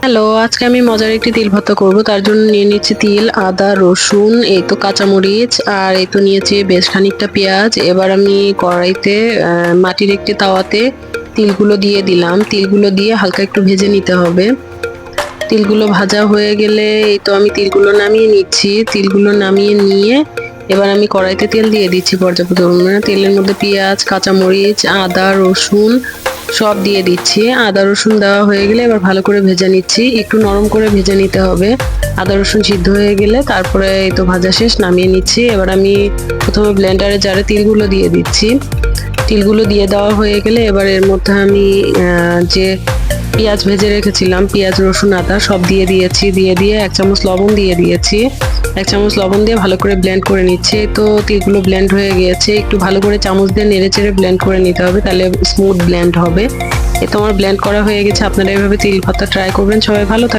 Hello, আজকে আমি মজার একটি তিল ভর্তা করব। তার জন্য নিয়ে নিচ্ছি তিল, আদা, রসুন, এই তো কাঁচামরিচ, আর এই তো নিয়েছি বেশ খানিকটা পেঁয়াজ। এবার আমি কড়াইতে মাটির একটি তাওয়াতে তিলগুলো দিয়ে দিলাম। তিলগুলো দিয়ে হালকা একটু ভেজে নিতে হবে। তিলগুলো ভাজা হয়ে গেলে এই তো আমি তিলগুলো নামিয়ে নিচ্ছি। তিলগুলো নামিয়ে নিয়ে এবার আমি কড়াইতে তেল দিয়ে দিচ্ছি পর্যাপ্ত পরিমাণে। তেলের মধ্যে পেঁয়াজ, কাঁচামরিচ, আদা, রসুন সব দিয়ে দিচ্ছি। আদা রসুন দেওয়া হয়ে গেলে এবার ভালো করে ভেজে নিচ্ছি। একটু নরম করে ভেজে নিতে হবে। আদা রসুন সিদ্ধ হয়ে গেলে তারপরে এই তো ভাজা শেষ, নামিয়ে নিচ্ছি। এবার আমি প্রথমে ব্লেন্ডারে জারে তিলগুলো দিয়ে দিচ্ছি। তিলগুলো দিয়ে দেওয়া হয়ে গেলে এবার এর মধ্যে আমি যে পেঁয়াজ ভেজে রেখেছিলাম, পেঁয়াজ, রসুন, আদা সব দিয়ে দিয়েছি। দিয়ে 1 চামচ লবণ দিয়ে দিয়েছি। 1 চামচ লবণ দিয়ে ভালো করে ব্লেন্ড করে নিচ্ছি। তো তিলগুলো ব্লেন্ড হয়ে গিয়েছে। একটু ভালো করে চামচ দিয়ে নেড়ে চেড়ে ব্লেন্ড করে নিতে হবে, তাহলে স্মুথ ব্লেন্ড হবে। এ তো আমার ব্লেন্ড করা হয়ে গেছে। আপনারা এভাবে তিল ভর্তা ট্রাই করবেন। সবাই ভালো থাকবেন।